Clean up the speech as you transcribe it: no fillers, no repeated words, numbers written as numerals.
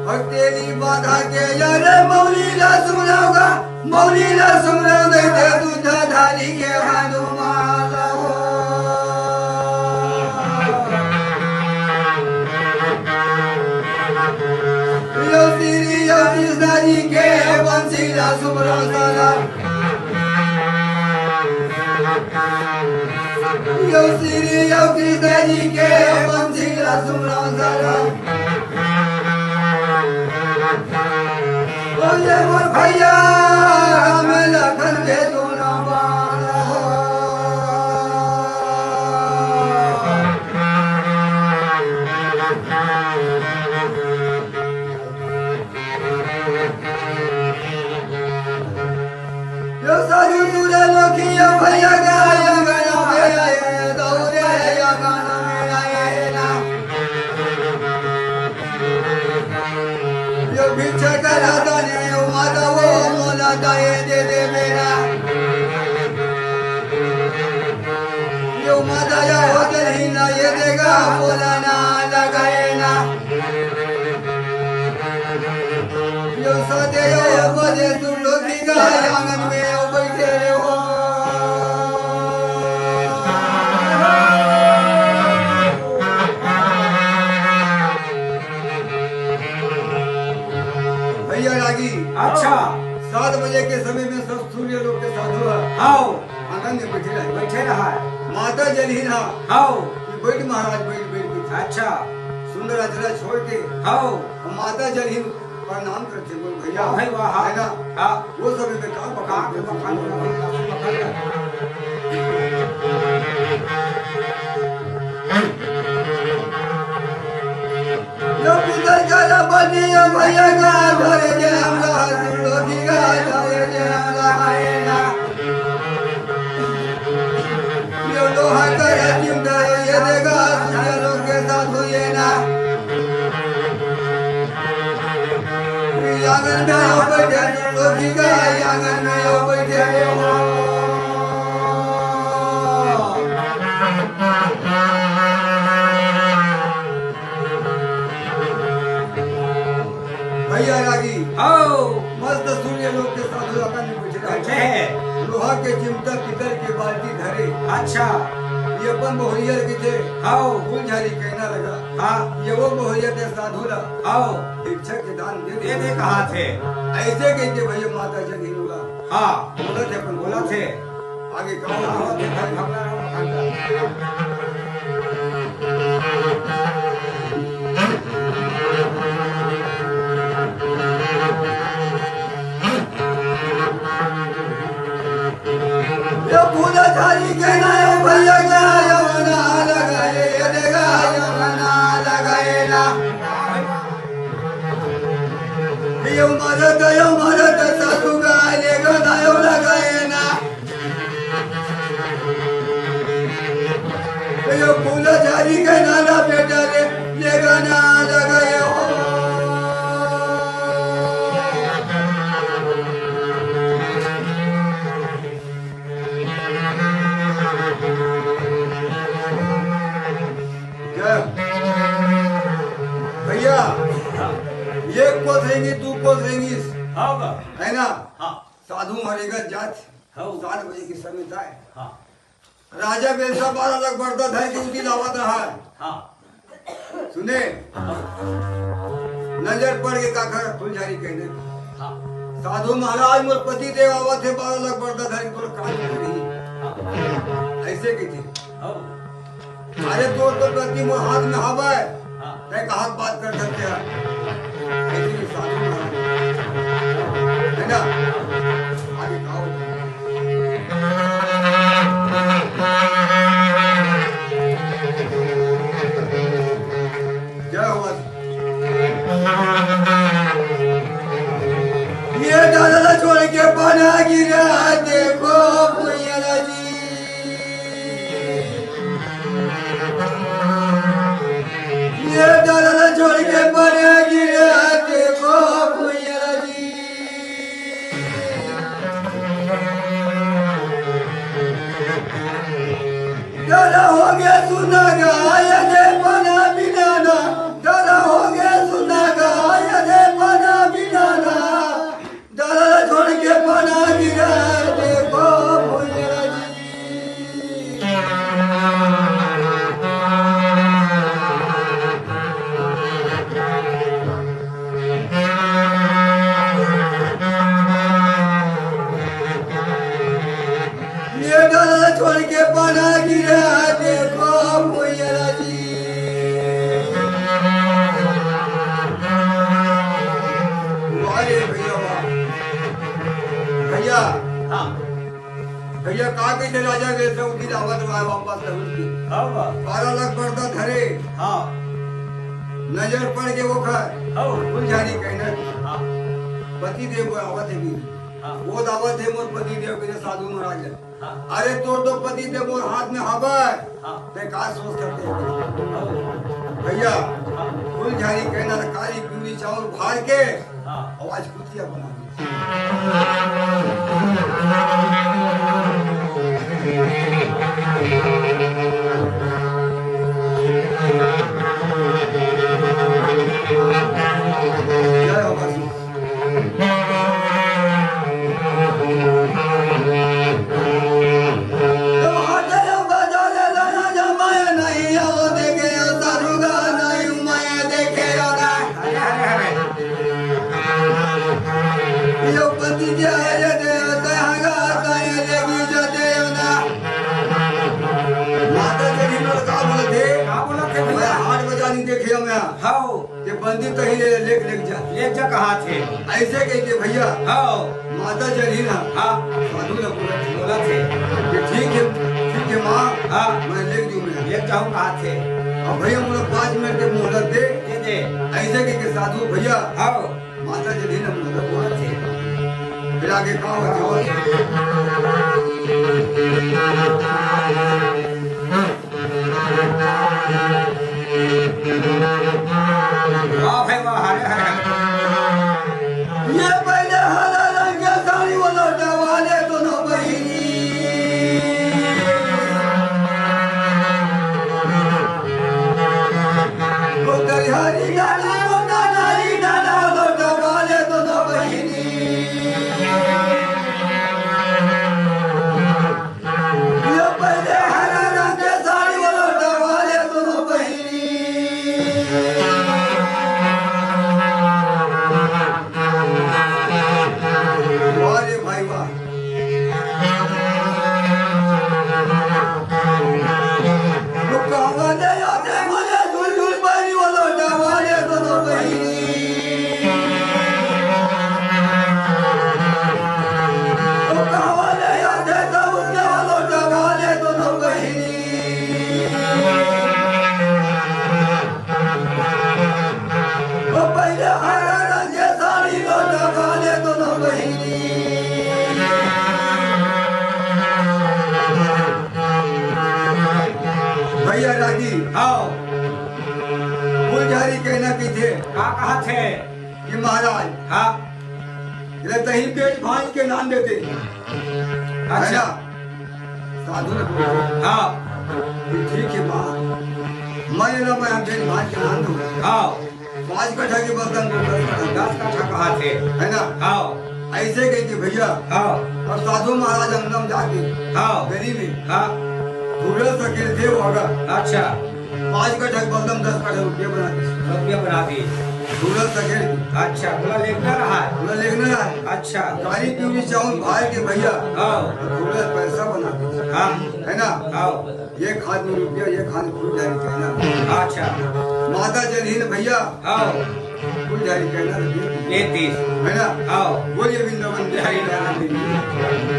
और तेरी बाधा के यारे मौलीला सुमराऊंगा मौलीला सुमराऊं दे दूधा धारी के हनुमाला हो यो श्री यो कृष्ण जी के बंसीला सुमराऊं साला यो श्री यो कृष्ण जी के बंसीला सुमराऊं साला ओ ये मोर भैया हमें लखन के दोना बाला यो साधु दूरे लोखिया भैया गाया गाना मेरा ये दौरे या गाना मेरा ये ना यो भिक्षा करा दाने यो माता वो मोला दाए दे दे मेरा यो माता या होटल ही ना ये देगा बोला ना लगाए ना यो सदे यो बजे तुम लोग दिगा आंगन में यो बैठे हो भैया रागी अच्छा 7 बजे के समय में सब सूर्य लोग के साधु आओ आंगन में बैठे रहा है माता जली ना आओ बैठ महाराज बैठ बैठ अच्छा सुंदर अचरा छोड़ के आओ माता जली प्रणाम करते बोल भैया भाई वाह है ना हाँ वो सब में काम कहाँ पका के मकान यो पुत्र का बनी यो भैया का घरे जे हमरा लोधी का घरे जे हमरा है ना यो लोहा का चिमटा ये देगा सूर्य लोग के साथ हुए ना आंगन में यो बैठे लोधी का आंगन में यो बैठे हो भैया रागी आओ मस्त सूर्य लोग के साथ आंगन में बैठे बैठे हैं हैं लोहा के चिमटा पितर के बाल्टी धरे अच्छा ये अपन मोहरिया के थे आओ फूल झाड़ी कहना लगा हाँ ये वो मोहरिया थे साधुला आओ भिक्षा के दान दे दे दे कहाँ थे ऐसे कहते भैया माता जगी बोला हाँ बोला थे अपन बोला थे आगे कहो आओ, देखा भावना रहो मकान का। ये फूल झाड़ी कहना है भैया का यमुना लगाए ये देगा यमुना लगाए ना यो मरद साधु का लेगा दायो लगाए ना यो फूल झाड़ी कहना ना बेटा लेगा ना लगाए हो भैया ये कोस रहेंगी तू कोस रहेंगी होगा है ना हाँ साधु मरेगा जात हाँ 7 बजे की समय है हाँ राजा बेलसा 12 लाख बढ़ता था कि उठी लावत रहा है हाँ सुने नजर पड़ के काखर फुलझारी कहने हाँ साधु महाराज मोर पति देव आवत थे 12 लाख बढ़ता था कि तोर कान नहीं ऐसे की थी आओ अरे तोर तो प्रति मोर हाथ में हवा है हाँ तय का हाथ बात कर सकते हैं ऐसे ही साधु महाराज है ना आगे कहो जय हो ये दादा छोड़ के बना गिरा देखो भैया जी ये दादा छोड़ के बना गिरा देखो भैया जी दादा हो गया सुना गाया दे बना बिना दादा हो गया सुना गाया दे थे राजा के सऊदी दावत हुआ वापस लौट की हाँ बा 12 लाख पड़ता धरे हाँ नजर पड़ के वो खाए हाँ फुलझारी कहना हाँ पति देव आवत है भी हाँ वो दावत है मोर पति देव के साधु महाराज हाँ अरे तो पति देव मोर हाथ में हवा हाँ ते का सोच करते हैं हाँ भैया हाँ फुलझारी कहना काली पूरी चावल फाड़ के हाँ आवाज कुतिया बना दी जय हो बस तो हाथे बजाले लाना जमाए नहीं आओ देखे सारुगा नहीं मैं देखे ना अरे अरे अरे यो पति जाय दे तहगा काय लेगी जते ना माता जी लड़का बोलते क्या बोला थे मैं भैया 8 बजा नहीं देखे मैं हाँ ये बंदी तो ही लेक लेक जा ले जा कहाँ थे ऐसे कह के भैया हाँ माता जी ना हाँ साधु ने बोला बोला थे कि ठीक है माँ हाँ मैं लेक दूँ मैं ले जाऊँ कहाँ थे अब भैया मुझे 5 मिनट के मोहलत दे दे दे ऐसे कह के साधु भैया हाँ माता जी ने मोहलत बोला बोला थे फिर आगे कहाँ होते वाह भाई वाह हरे हरे ये पहले हरा रंग के साड़ी वाला वाले दोनों बहिनी वो दरियारी गाली वो नारी डाला लोटा वाले दोनों बहिनी ये पहले हरा रंग के साड़ी वाला वाले दोनों बहिनी वाह रे भाई वाह रुकावा दे आते मुझे झुल झुल पानी वाला डवाले दोनों बहिनी रुकावा दे आते सब उसके वाला डवाले दोनों बहिनी वो पहले हरा रंग के साड़ी लो डवाले दोनों बहिनी भैया रागी हाँ फुलझारी कहना की थे कहाँ थे कि महाराज हाँ ये दही पेट भांज के नाम देते है अच्छा ना साधु ने बोला हाँ कि ठीक है माँ मैं ना मैं पेट भांज के नाम दूँ हाँ 5 कट्ठा के बर्तन को 10 कट्ठा कहाँ थे है ना हाँ ऐसे कही थी भैया हाँ और साधु महाराज अंगम जाके हाँ गली में हाँ थोड़ा सकेल थे होगा अच्छा 5 कट्ठा के बर्तन 10 कट्ठा रुपये बना दी रुपया बना दी थोड़ा सकेल अच्छा बोला लेकर रहा है थोड़ा लिखना है अच्छा काली पीली चावल भाई के भैया हाँ थोड़ा पैसा बना दी हाँ है ना हाँ ये खाद में रुपया ये खाद फूल जारी कहना अच्छा माता जलीन भैया हाँ फूल जारी कहना ले 30 है ना हाँ बोलिए वृंदावन बिहारी लाल की।